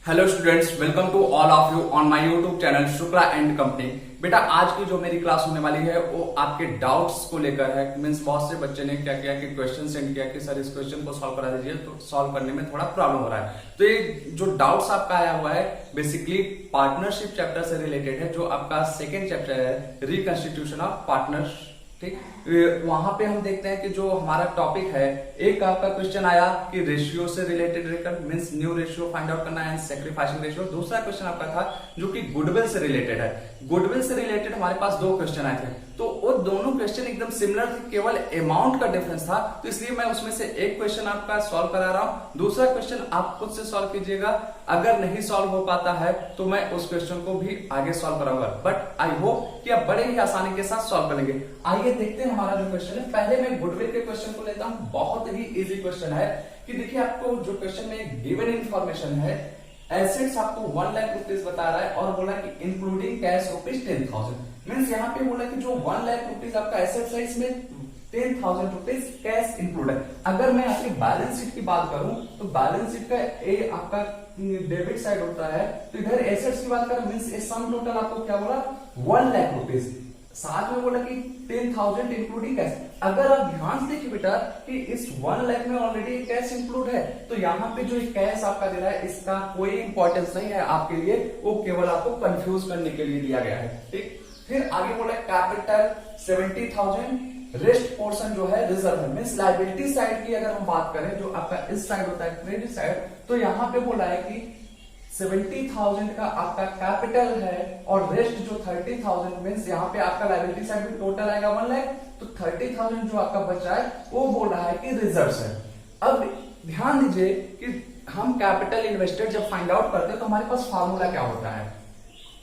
Hello students, welcome to all of you on my YouTube channel Shukla and company. बेटा आज की जो मेरी क्लास होने वाली है वो आपके डाउट्स को लेकर है। मींस बहुत से बच्चे ने क्या किया कि क्वेश्चन सेंड किया कि सर इस क्वेश्चन को सॉल्व करा दीजिए, तो सॉल्व करने में थोड़ा प्रॉब्लम हो रहा है। तो ये जो डाउट्स आपका आया हुआ है बेसिकली पार्टनरशिप चैप्टर से रिलेटेड है, जो आपका सेकेंड चैप्टर है रिकंस्टिट्यूशन ऑफ पार्टनर्स। ठीक, वहां पे हम देखते हैं कि जो हमारा टॉपिक है, एक आपका क्वेश्चन आया कि रेशियो से related means new ratio find out करना है, सैक्रिफाइसिंग रेशियो। दूसरा क्वेश्चन आपका था जो कि गुडविल से रिलेटेड है। गुडविल से रिलेटेड हमारे पास दो क्वेश्चन आए थे, तो वो दोनों क्वेश्चन एकदम सिमिलर थे, केवल अमाउंट का डिफरेंस था। तो इसलिए मैं उसमें से एक क्वेश्चन आपका सॉल्व करा रहा हूं, दूसरा क्वेश्चन आप खुद से सॉल्व कीजिएगा। अगर नहीं सॉल्व हो पाता है तो मैं उस क्वेश्चन को भी आगे सॉल्व कराऊंगा, बट आई होप कि आप बड़े ही आसानी के साथ सॉल्व करेंगे। आइए देखते हैं हमारा जो क्वेश्चन है। पहले मैं गुडविल के क्वेश्चन को लेता हूं। बहुत ही इजी क्वेश्चन है कि देखिए आपको जो क्वेश्चन में गिवन इंफॉर्मेशन है, एसेट्स आपको 1 लाख रुपीज बता रहा है और बोला कि इंक्लूडिंग कैश रुपीज 10,000। मीन्स यहाँ पे बोला कि जो 1 लाख रुपीज आपका एसेट्स है, इसमें 10,000 रुपीज कैश इंक्लूड है। अगर मैं आपकी बैलेंस शीट की बात करूं तो बैलेंस शीट का ए आपका डेबिट साइड होता है, तो इधर एसेट्स की बात करें मीन्स सम टोटल आपको क्या बोला 1 लाख रुपीज, साथ में बोला कि 10,000 इंक्लूडिंग कैश। अगर आप ध्यान से देखिए बेटा कि इस 1 लाख में ऑलरेडी कैश इंक्लूड है, तो यहाँ पे जो कैश आपका दे रहा है इसका कोई इंपॉर्टेंस नहीं है आपके लिए, वो केवल आपको कंफ्यूज करने के लिए दिया गया है। ठीक, फिर आगे बोला कैपिटल 70,000, रेस्ट पोर्शन जो है रिजर्व है। मीन्स लाइबिलिटी साइड की अगर हम बात करें, जो आपका इस साइड होता है क्रेडिट साइड, तो यहाँ पे बोला है कि 70,000 का आपका कैपिटल है और रेस्ट जो 30,000 मीन्स यहाँ पे आपका लाइबिलिटी साइड भी टोटल आएगा 1 लाख, तो 30,000 जो आपका बचा है वो बोला है कि रिजर्व है। अब ध्यान दीजिए कि हम कैपिटल इन्वेस्टेड जब फाइंड आउट करते हैं तो हमारे पास फार्मूला क्या होता है।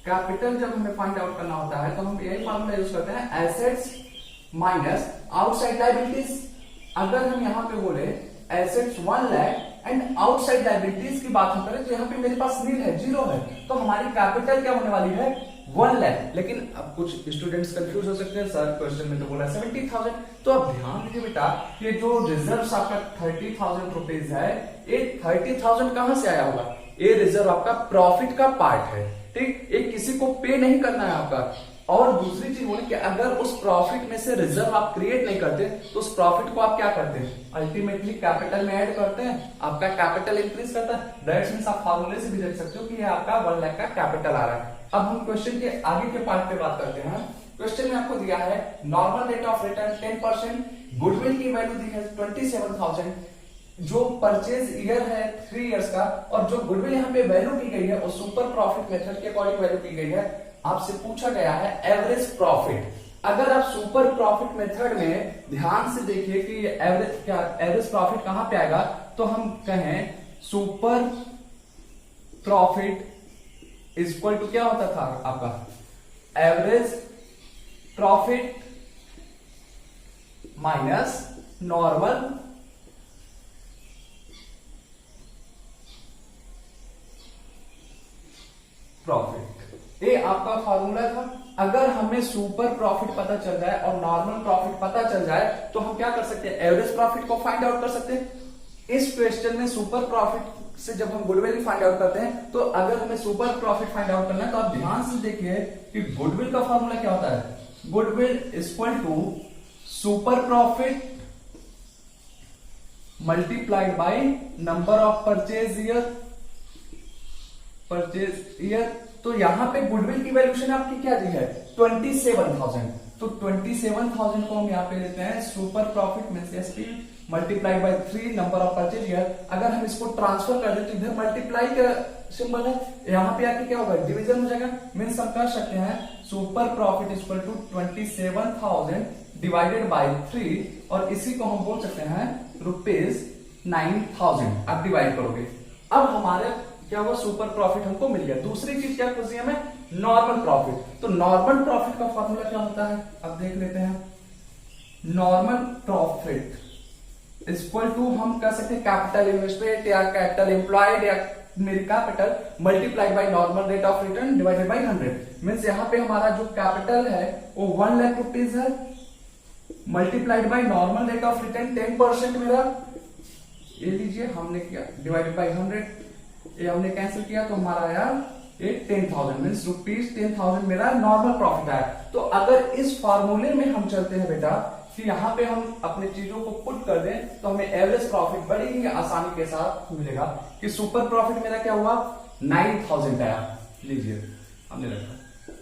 कैपिटल जब हमें फाइंड आउट करना होता है तो हम यही फार्मूला यूज करते हैं, एसेट्स माइनस आउटसाइड लाइबिलिटीज। अगर हम यहाँ पे बोले assets 1 lakh and outside liabilities की बात हम करें तो यहाँ पे मेरे पास नील है, जीरो है, तो हमारी कैपिटल क्या होने वाली है 1 लाख। लेकिन अब कुछ स्टूडेंट्स कंफ्यूज हो सकते हैं, सर क्वेश्चन में तो बोला 70,000। तो अब ध्यान दीजिए बेटा, ये जो रिजर्व आपका 30,000 रुपीज है, ये 30,000 कहां से आया होगा? ये रिजर्व आपका प्रॉफिट का पार्ट है। ठीक, ये किसी को पे नहीं करना है आपका। और दूसरी चीज बोले कि अगर उस प्रॉफिट में से रिजर्व आप क्रिएट नहीं करते तो उस प्रॉफिट को आप क्या करते हैं, अल्टीमेटली कैपिटल में ऐड करते हैं, आपका कैपिटल इंक्रीज करता है। दैट्स मींस आप फार्मूले से भी देख सकते हो कि ये आपका 1 लाख का कैपिटल आ रहा है। अब हम क्वेश्चन के आगे के पार्ट पे बात करते हैं। क्वेश्चन में आपको दिया है normal rate of return 10%, goodwill की वैल्यू दी है 27,000, जो परचेज ईयर है 3 इयर्स का, और जो गुडविल यहाँ पे वैल्यू की गई है वो सुपर प्रॉफिट मेथड के अकॉर्डिंग वैल्यू की गई है। आपसे पूछा गया है एवरेज प्रॉफिट। अगर आप सुपर प्रॉफिट मेथड में ध्यान से देखिए कि एवरेज प्रॉफिट कहां पे आएगा, तो हम कहें सुपर प्रॉफिट इक्वल टू क्या होता था आपका average profit minus normal profit. ये आपका फॉर्मूला था। अगर हमें सुपर प्रॉफिट पता चल जाए और नॉर्मल प्रॉफिट पता चल जाए तो हम क्या कर सकते हैं, एवरेज प्रॉफिट को फाइंड आउट कर सकते हैं। इस क्वेश्चन में सुपर प्रॉफिट से जब हम गुडविल फाइंड आउट करते हैं, तो अगर हमें सुपर प्रॉफिट फाइंड आउट करना है तो आप ध्यान से देखिए कि गुडविल का फॉर्मूला क्या होता है, goodwill equal to super profit multiplied by number of purchase year. तो यहां पे गुडविल की वैल्यूएशन आपकी क्या दी है 27,000, तो 27,000 को हम यहाँ पे लेते हैं सुपर प्रॉफिट में SP multiplied by 3 number of purchase year. अगर हम इसको ट्रांसफर कर दें तो इधर मल्टीप्लाई का सिंबल है, यहाँ पे आके क्या होगा डिवीजन हो जाएगा। मीन्स हम कर सकते हैं super profit equal to 27,000 divided by 3, और इसी को हम बोल सकते हैं ₹9,000। आप डिवाइड करोगे, अब हमारे क्या हुआ सुपर प्रॉफिट हमको मिल गया। दूसरी चीज क्या पूछी हमें, नॉर्मल प्रॉफिट। तो नॉर्मल प्रॉफिट का फॉर्मूला क्या होता है, अब देख लेते हैं। नॉर्मल प्रॉफिट इक्वल टू हम कह सकते हैं कैपिटल इन्वेस्टमेंट या कैपिटल एम्प्लॉयड या मेरी capital multiplied by normal rate of return divided by 100। Means यहाँ पे हमारा जो कैपिटल है वो 1 लाख रुपीज है, multiplied by normal rate of return 10% मेरा, ये लीजिए हमने किया डिवाइडेड बाय 100। ये हमने कैंसिल किया तो हमारा आया ये 10,000 मीन्स रुपीज 10,000 मेरा नॉर्मल प्रॉफिट आया। तो अगर इस फॉर्मूले में हम चलते हैं बेटा कि यहाँ पे हम अपने चीजों को पुट कर दें तो हमें एवरेज प्रॉफिट बड़ी ही आसानी के साथ मिलेगा कि सुपर प्रॉफिट मेरा क्या हुआ 9,000 आया। लीजिए हमने रखा,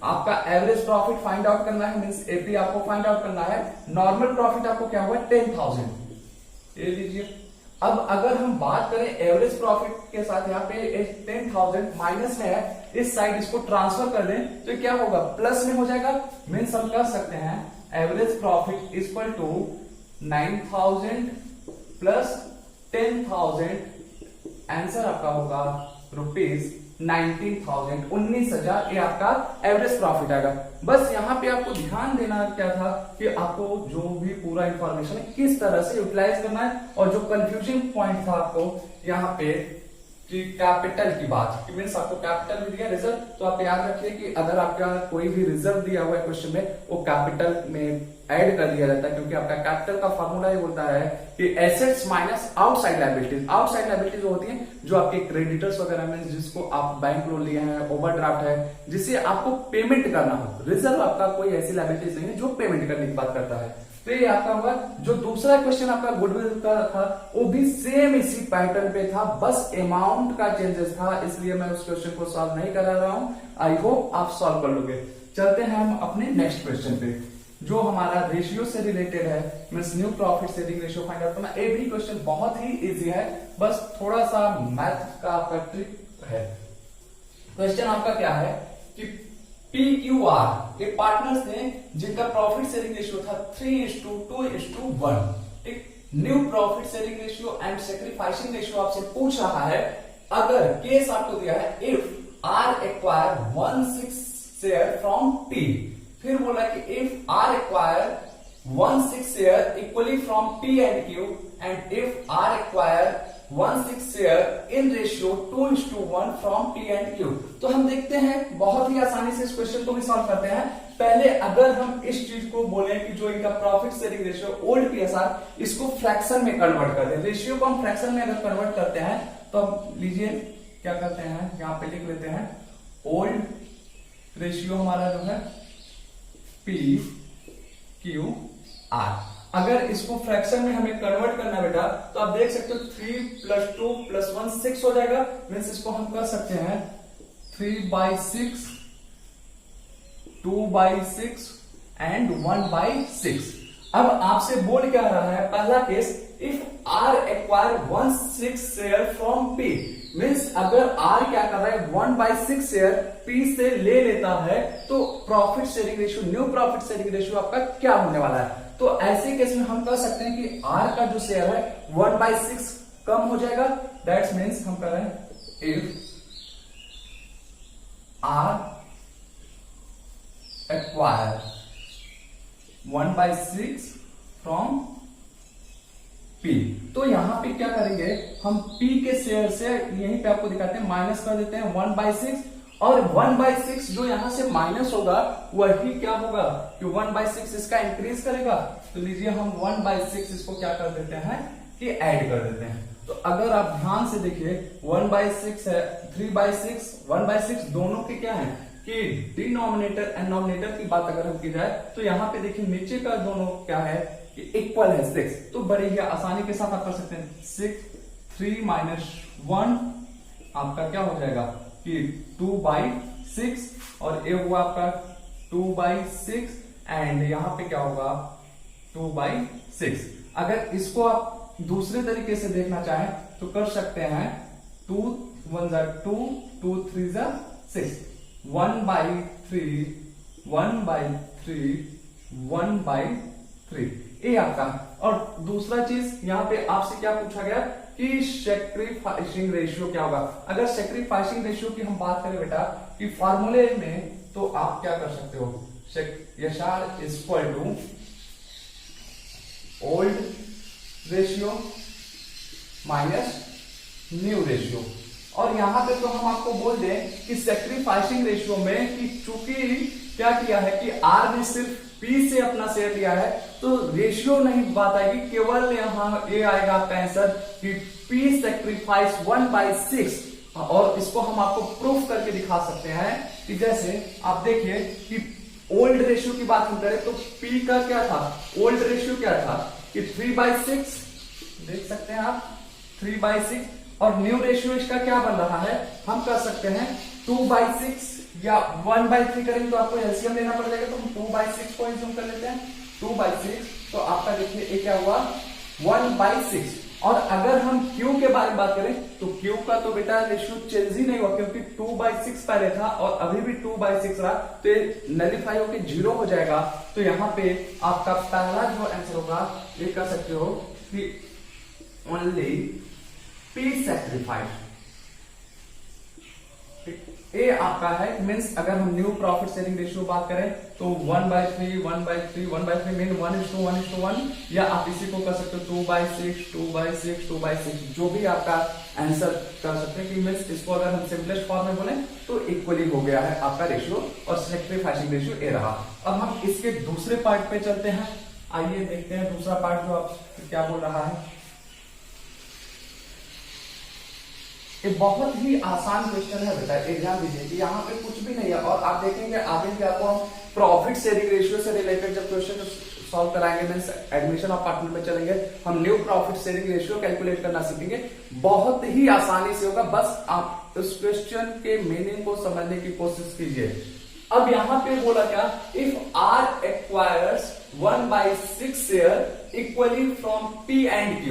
आपका एवरेज प्रॉफिट फाइंड आउट करना है मीन्स एपी आपको फाइंड आउट करना है। नॉर्मल प्रॉफिट आपको क्या हुआ 10,000, ये लीजिए। अब अगर हम बात करें एवरेज प्रॉफिट के साथ यहाँ पे 10,000 माइनस में है, इस साइड इसको ट्रांसफर कर दें तो क्या होगा प्लस में हो जाएगा। मीन्स हम कर सकते हैं average profit equal to 9,000 plus 10,000, answer आपका होगा रुपीज 19,000, 19,000 ये आपका एवरेज प्रॉफिट आएगा। बस यहाँ पे आपको ध्यान देना क्या था कि आपको जो भी पूरा इंफॉर्मेशन है किस तरह से यूटिलाइज करना है, और जो कंफ्यूजिंग पॉइंट था आपको यहाँ पे कि कैपिटल की बात कि मीन्स आपको कैपिटल भी दिया रिजर्व, तो आप याद रखिए कि अगर आपका कोई भी रिजर्व दिया हुआ है क्वेश्चन में वो कैपिटल में ऐड कर दिया जाता है, क्योंकि आपका कैपिटल का फॉर्मूला ये बोलता है कि assets minus outside liabilities. Outside liabilities होती हैं जो आपके क्रेडिटर्स वगैरह में, जिसको आप बैंक लोन लिए हैं, ओवरड्राफ्ट है, जिसे आपको पेमेंट करना हो। रिजर्व आपका कोई ऐसी लायबिलिटीज नहीं है जो पेमेंट करने की बात करता है। तो ये आपका होगा। जो दूसरा क्वेश्चन आपका गुडविल का था वो भी सेम इसी पैटर्न पे था, बस अमाउंट का चेंजेस था, इसलिए मैं उस क्वेश्चन को सॉल्व नहीं करा रहा हूं। आई होप आप सॉल्व कर लोगे। चलते हैं हम अपने नेक्स्ट क्वेश्चन पे जो हमारा रेशियो से रिलेटेड है, means new profit saving ratio find out करना। ये भी क्वेश्चन बहुत ही इजी है, बस थोड़ा सा मैथ का आपका ट्रिक है। क्वेश्चन आपका क्या है कि PQR ये पार्टनर्स थे जिनका प्रॉफिट शेयरिंग रेशियो था 3:2:1। ठीक, new profit sharing ratio and sacrificing ratio आपसे पूछ रहा है। अगर केस आपको दिया है if R acquire 1/6 share from P, फिर बोला कि if R acquire 1/6 share equally from P and Q, and if R acquire 1/6 share in ratio 2:1 from P and Q। तो हम देखते हैं बहुत ही आसानी से इस क्वेश्चन को भी सॉल्व करते हैं। पहले अगर हम इस चीज को बोले कि जो इनका profit sharing ratio old PSR, इसको फ्रैक्शन में कन्वर्ट कर दें। रेशियो को हम फ्रैक्शन में अगर कन्वर्ट करते हैं तो हम लीजिए क्या करते हैं, यहां पे लिख लेते हैं ओल्ड रेशियो हमारा जो है PQR। अगर इसको फ्रैक्शन में हमें कन्वर्ट करना बेटा तो आप देख सकते हो 3 + 2 + 1 6 हो जाएगा। मीन्स इसको हम कर सकते हैं 3/6, 2/6 एंड 1/6। अब आपसे बोल क्या रहा है, पहला case if R acquire 1/6 share from P, means अगर आर क्या कर रहा है 1/6 शेयर P से ले लेता है तो profit sharing ratio, new profit sharing ratio आपका क्या होने वाला है। तो ऐसे केस में हम कह सकते हैं कि आर का जो शेयर है 1/6 कम हो जाएगा। दैट्स मीन्स हम कह रहे हैं if R acquire 1/6 from P, तो यहां पे क्या करेंगे हम P के शेयर से यहीं पे आपको दिखाते हैं माइनस कर देते हैं 1/6, और 1/6 जो यहां से माइनस होगा वही क्या होगा कि 1/6 इसका इंक्रीज करेगा। तो लीजिए हम 1/6 इसको क्या कर देते हैं कि ऐड कर देते हैं। तो अगर आप ध्यान से देखिए 1/6 है, 3/6, 1/6 दोनों के क्या है कि डिनोमिनेटर एंड नॉमिनेटर की बात अगर हम की जाए तो यहां पे देखिए नीचे का दोनों क्या है कि इक्वल है 6। तो बड़े ही आसानी के साथ आप कर सकते हैं 6, 3 - 1 आपका क्या हो जाएगा कि 2/6, और ये हुआ आपका 2/6 एंड यहां पे क्या होगा 2/6। अगर इसको आप दूसरे तरीके से देखना चाहें तो कर सकते हैं 2 × 1 = 2, 2 × 3 = 6, 1/3, 1/3, 1/3 ये आपका। और दूसरा चीज यहाँ पे आपसे क्या पूछा गया कि सैक्रिफाइसिंग रेशियो क्या होगा। अगर सैक्रिफाइसिंग रेशियो की हम बात करें बेटा कि फॉर्मूले में, तो आप क्या कर सकते हो SR = old ratio minus new ratio. और यहां पे तो हम आपको बोल दें कि सैक्रिफाइसिंग रेशियो में कि चूंकि क्या किया है कि आर ने सिर्फ P से अपना शेयर लिया है तो रेशियो नहीं बात आएगी, केवल यहां ये आएगा आपका आंसर कि P सैक्रिफाइस 1/6 और इसको हम आपको प्रूफ करके दिखा सकते हैं कि जैसे आप देखिए कि ओल्ड रेशियो की बात हम करें तो P का क्या था, ओल्ड रेशियो क्या था कि 3/6, देख सकते हैं आप 3/6, और न्यू रेशियो इसका क्या बन रहा है, हम कर सकते हैं 2/6 या 1/3 करेंगे तो आपको एलसीएम लेना पड़ जाएगा, तो हम 2/6 को एज्यूम कर लेते हैं, 2/6, तो आपका देखिए ये क्या हुआ 1/6। और अगर हम Q के बारे में बात करें तो Q का तो बेटा रेशियो चेंज ही नहीं हुआ, क्योंकि 2/6 पहले था और अभी भी 2/6 रहा, तो ये नलिफाई होकर 0 हो जाएगा। तो यहाँ पे आपका पहला जो आंसर होगा ये कर सकते हो कि ओनली P सैक्रिफाइस, ये आपका है। मीन्स अगर हम न्यू प्रॉफिट शेयरिंग रेशियो बात करें तो 1/3 1/3 1/3 मीन 1:1:1, या आप इसी को कर सकते हो 2/6 2/6 2/6, जो भी आपका आंसर कर सकते हैं कि मीन्स इसको अगर हम सिंपलेस्ट फॉर्म में बोले तो इक्वली हो गया है आपका रेशियो, और सैक्रिफाइसिंग रेशियो ये रहा। अब हम इसके दूसरे पार्ट पे चलते हैं, आइए देखते हैं दूसरा पार्ट जो आप क्या बोल रहा है। ये बहुत ही आसान क्वेश्चन है बेटा, एग्जाम दीजिए कि यहाँ पे कुछ भी नहीं है, और आप देखेंगे आगे भी आपको हम प्रॉफिट शेयरिंग रेशियो से रिलेटेड जब क्वेश्चन सॉल्व कराएंगे, मीन्स एडमिशन अपार्टमेंट में चलेंगे, हम new profit sharing ratio calculate करना सीखेंगे। बहुत ही आसानी से होगा, बस आप इस क्वेश्चन के मीनिंग को समझने की कोशिश कीजिए। अब यहाँ पे बोला क्या, if R acquires 1/6 share equally from P and Q,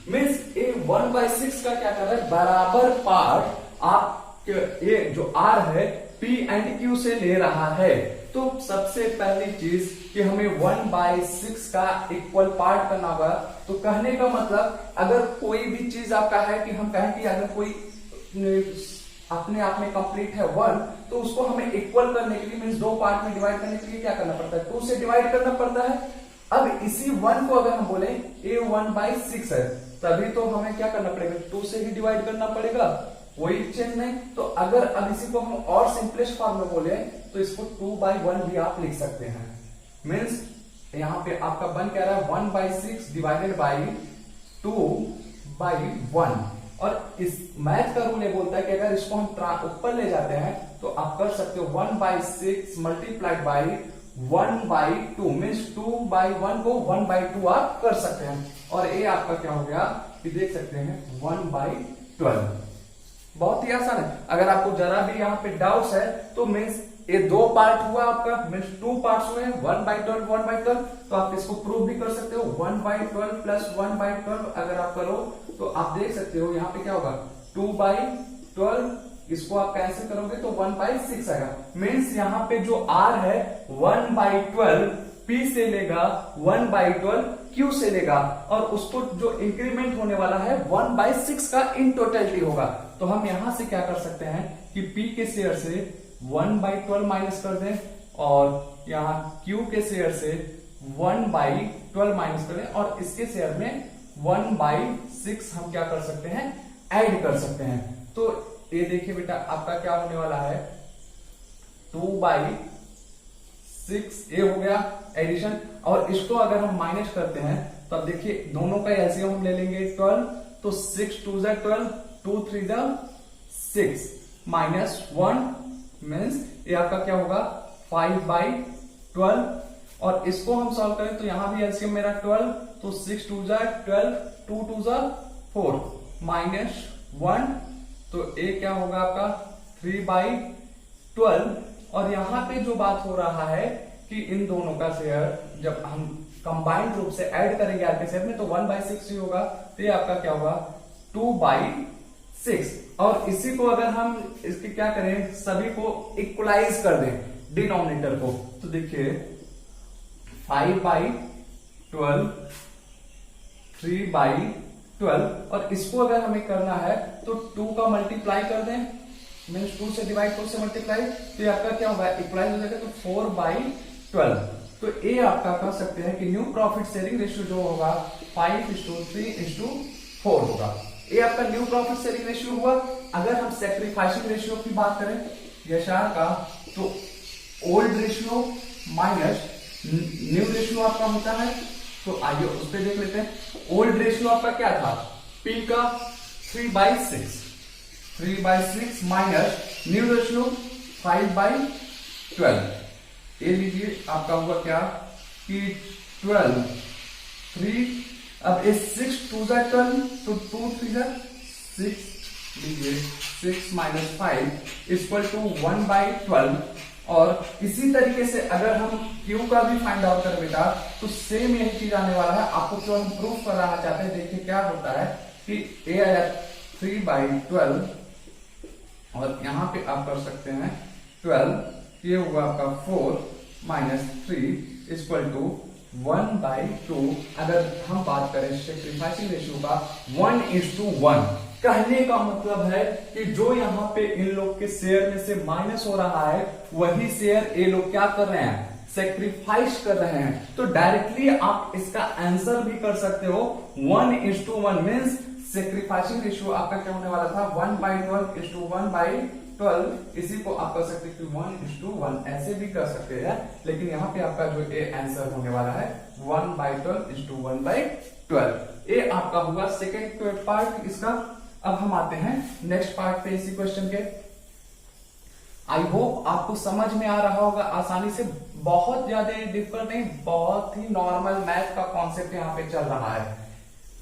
means ये 1/6 का क्या कर रहा है, बराबर पार्ट आप ये जो R है P एंड Q से ले रहा है। तो सबसे पहली चीज कि हमें 1/6 का इक्वल पार्ट करना होगा। तो कहने का मतलब अगर कोई भी चीज आपका है कि हम कहें कि अगर कोई अपने आप में कंप्लीट है 1, तो उसको हमें इक्वल करने के लिए मीन्स दो पार्ट में डिवाइड करने के लिए क्या करना पड़ता है, 2 से डिवाइड करना पड़ता है। अब इसी 1 को अगर हम बोले ये 1/6 है, तभी तो हमें क्या करना पड़ेगा, 2 से ही डिवाइड करना पड़ेगा, कोई चेंज नहीं। तो अगर अब इसी को हम और सिंपलेस्ट फॉर्म में बोले तो इसको 2/1 भी आप लिख सकते हैं। मीन्स यहाँ पे आपका बन क्या रहा है 1/6 डिवाइडेड बाई 2/1, और इस मैथ का रूल ये बोलता है कि अगर इसको हम ऊपर ले जाते हैं तो आप कर सकते हो 1/6 मल्टीप्लाइड बाई 1/2, मीन्स 2/1 को 1/2 आप कर सकते हैं, और ये आपका क्या हो गया कि देख सकते हैं 1/12। बहुत ही आसान है। अगर आपको जरा भी यहाँ पे डाउट्स है तो मीन्स ये 2 पार्ट हुआ आपका, मीन्स 2 पार्ट्स हुए 1/12 1/12, तो आप इसको प्रूव भी कर सकते हो 1/12 प्लस 1/12 अगर आप करो तो आप देख सकते हो यहाँ पे क्या होगा 2/12, इसको आप कैंसिल करोगे तो 1/6 आएगा। मीन्स यहाँ पे जो R है 1/12 P से लेगा, 1/12 Q से लेगा, और उसको जो इंक्रीमेंट होने वाला है 1/6 का इन टोटलिटी होगा। तो हम यहां से क्या कर सकते हैं कि P के शेयर से 1/12 माइनस कर दें, और यहाँ Q के शेयर से 1/12 माइनस कर दें, और इसके शेयर में 1/6 हम क्या कर सकते हैं, ऐड कर सकते हैं। तो ये देखिए बेटा आपका क्या होने वाला है 2/6, ये हो गया एडिशन, और इसको अगर हम माइनस करते हैं तो अब देखिए दोनों का एलसीएम हम ले लेंगे 12, तो 6 2 12, 2 3 6 माइनस 1 मीन्स ये आपका क्या होगा 5/12, और इसको हम सॉल्व करें तो यहां भी एलसीएम मेरा 12, तो 6 2 12, 2 2 4 माइनस 1, तो ये क्या होगा आपका 3/12, और यहां पे जो बात हो रहा है कि इन दोनों का शेयर जब हम कंबाइंड रूप से ऐड करेंगे आर के शेयर में तो 1/6 ही होगा, तो ये आपका क्या होगा 2/6, और इसी को अगर हम इसके क्या करें सभी को इक्वलाइज कर दें डिनोमिनेटर को, तो देखिए 5/12 3/12, और इसको अगर हमें करना है तो 2 का मल्टीप्लाई कर दें, मीन्स 2 से डिवाइड 2 से मल्टीप्लाई, तो ये आपका क्या होगा इक्वलाइज हो जाएगा, तो 4/12। तो ये आपका कह सकते हैं कि न्यू प्रॉफिट शेयरिंग रेशियो जो होगा 5:3:4 होगा। ये आपका न्यू प्रॉफिट शेयरिंग रेशियो हुआ। अगर हम सैक्रिफाइसिंग रेशियो की बात करें यशार का, तो old ratio minus new ratio आपका होता है, तो आइए उस पर देख लेते हैं। ओल्ड रेशियो आपका क्या था, P का 3/6, 3/6 माइनस न्यू रेशियो 5/12। ये लीजिए आपका हुआ क्या कि 12 3, अब इस 6 2 जा 12 तो 2 3 जा 6, लीजिए 6 माइनस 5 इक्वल टू 1/12। और इसी तरीके से अगर हम Q का भी फाइंड आउट करें बेटा तो सेम यही चीज आने वाला है। आपको जो हम प्रूफ कराना चाहते हैं, देखिए क्या होता है कि A आया 3/12 और यहां पे आप कर सकते हैं 12, ये हुआ आपका 4 माइनस 3 इक्वल टू 1/2। अगर हम बात करें सेक्रीफाइसिंग रेशियो का 1:1, कहने का मतलब है कि जो यहाँ पे इन लोग के शेयर में से माइनस हो रहा है वही शेयर ये लोग क्या कर रहे हैं, सेक्रीफाइस कर रहे हैं। तो डायरेक्टली आप इसका आंसर भी कर सकते हो 1:1 मीन्स सेक्रीफाइसिंग रेशियो आपका क्या होने वाला था 1/12:1/12। इसी को आप कर सकते हैं कि 1:1 ऐसे भी कर सकते हैं, लेकिन यहाँ पे आपका जो ये आंसर होने वाला है 1/12:1/12। ये आपका हुआ सेकेंड पार्ट इसका। अब हम आते हैं नेक्स्ट पार्ट पे इसी क्वेश्चन के। आई होप आपको समझ में आ रहा होगा आसानी से, बहुत ज्यादा डिफिकल्ट नहीं, बहुत ही नॉर्मल मैथ का कॉन्सेप्ट यहाँ पे चल रहा है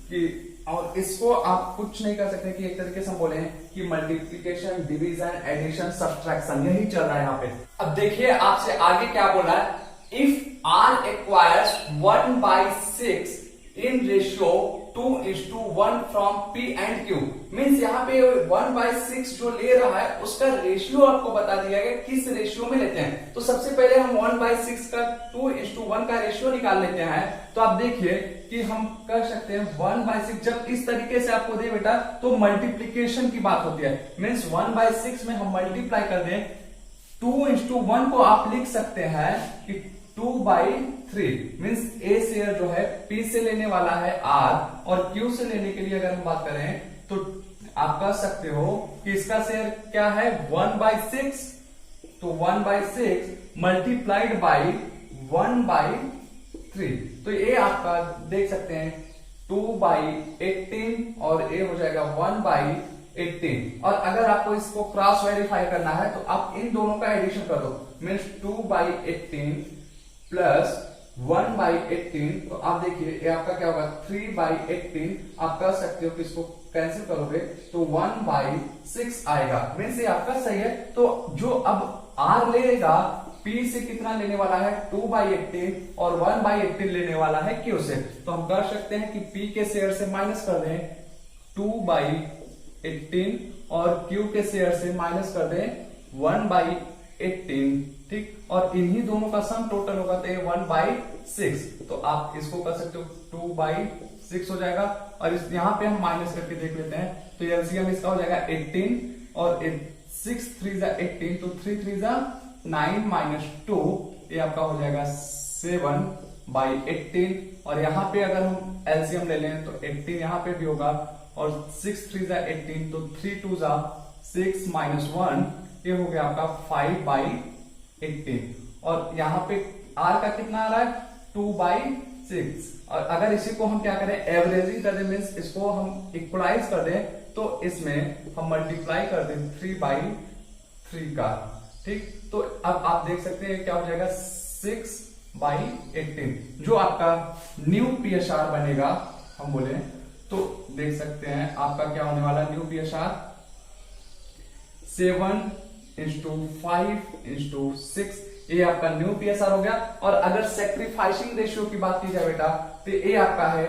कि, और इसको आप कुछ नहीं कर सकते कि एक तरीके से हम बोले कि मल्टीप्लिकेशन डिवीजन एडिशन सब्ट्रैक्शन यही चल रहा है यहाँ पे। अब देखिए आपसे आगे क्या बोला है, if R acquires 1/6 in ratio 2:1 from P and Q, means यहाँ पे 1/6 जो ले रहा है उसका रेशियो आपको बता दिया गया किस रेशियो में लेते हैं। तो सबसे पहले हम 1/6 का 2:1 का रेशियो निकाल लेते हैं। तो आप देखिए कि हम कर सकते हैं 1/6 जब इस तरीके से आपको दे बेटा तो मल्टीप्लीकेशन की बात होती है, मीन्स 1/6 में हम मल्टीप्लाई कर दें 2:1 को आप लिख सकते हैं कि 2/3 मीन्स ए शेयर जो है P से लेने वाला है R और Q से लेने के लिए अगर हम बात करें तो आप कह सकते हो कि इसका शेयर क्या है 1/6, तो 1/6 मल्टीप्लाइड बाई 1/3, तो ये आपका देख सकते हैं 2/18 और ये हो जाएगा 1/18। और अगर आपको इसको क्रॉस वेरीफाई करना है तो आप इन दोनों का एडिशन कर दो, मीन्स 2/18 प्लस 1/18, तो आप देखिए ये आपका क्या होगा 3/18। आप कर सकते हो कि इसको कैंसिल करोगे तो 1/6 आएगा, मीन्स ये आपका सही है। तो जो अब R लेगा P से कितना लेने वाला है 2/18 और 1/18 लेने वाला है Q से, तो हम कर सकते हैं कि P के शेयर से माइनस कर दें 2/18 और Q के शेयर से माइनस कर दें 1/18, ठीक। और इन्हीं दोनों का सम टोटल होगा तो ये 1/6, तो आप इसको कर सकते हो 2/6 हो जाएगा। और इस यहाँ पे हम माइनस करके देख लेते हैं तो एलसीएम इसका हो जाएगा 18 और 6 3 जा 18, तो 3 3 जा 9 माइनस 2, ये आपका हो जाएगा 7/18। और यहाँ पे अगर हम एलसीएम ले लें तो 18 यहाँ पे भी होगा और 6 3 जा 18, तो 3 2 जा 6 माइनस 1, ये हो गया आपका 5/18। और यहाँ पे R का कितना आ रहा है 2/6। और अगर इसी को हम क्या करें एवरेजिंग कर दें, मीन्स इसको हम इक्वलाइज कर दें, तो इसमें हम मल्टीप्लाई कर दें 3/3 का, ठीक। तो अब आप देख सकते हैं क्या हो जाएगा 6/18, जो आपका न्यू PSR बनेगा। हम बोले तो देख सकते हैं आपका क्या होने वाला न्यू PSR 7:5:6, ये आपका न्यू PSR हो गया। और अगर सेक्रीफाइसिंग रेशियो की बात की जाए बेटा तो ये आपका है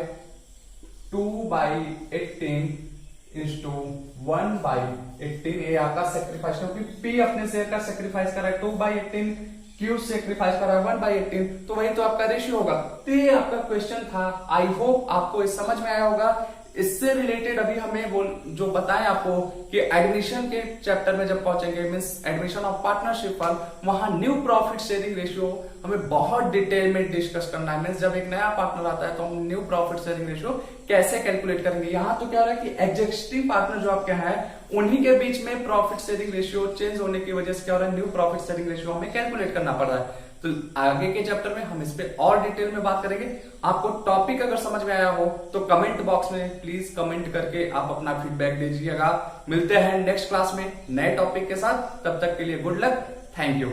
2/18:1/18, ये आपका सेक्रीफाइस, क्योंकि P अपने शेयर का सेक्रीफाइस कर रहा है 2/18, Q सेक्रीफाइस कर रहा है 1/18, तो वही तो आपका रेशियो होगा। तो ये आपका क्वेश्चन था। आई होप आपको इस समझ में आया होगा। इससे रिलेटेड अभी हमें जो बताएं आपको कि एडमिशन के चैप्टर में जब पहुंचेंगे, means admission of partnership firm, वहां न्यू प्रॉफिट शेयरिंग रेशियो हमें बहुत डिटेल में डिस्कस करना है। मींस जब एक नया पार्टनर आता है तो हम न्यू प्रॉफिट शेयरिंग रेशियो कैसे कैलकुलेट करेंगे। यहाँ तो क्या हो रहा है कि एग्जिस्टिंग पार्टनर जो आपके हैं उन्हीं के बीच में प्रॉफिट शेयरिंग रेशियो चेंज होने की वजह से क्या हो रहा है, न्यू प्रॉफिट शेयरिंग रेशियो हमें कैलकुलेट करना पड़ रहा है। तो आगे के चैप्टर में हम इस पे और डिटेल में बात करेंगे। आपको टॉपिक अगर समझ में आया हो तो कमेंट बॉक्स में प्लीज कमेंट करके आप अपना फीडबैक दीजिएगा। मिलते हैं नेक्स्ट क्लास में नए टॉपिक के साथ, तब तक के लिए गुड लक, थैंक यू।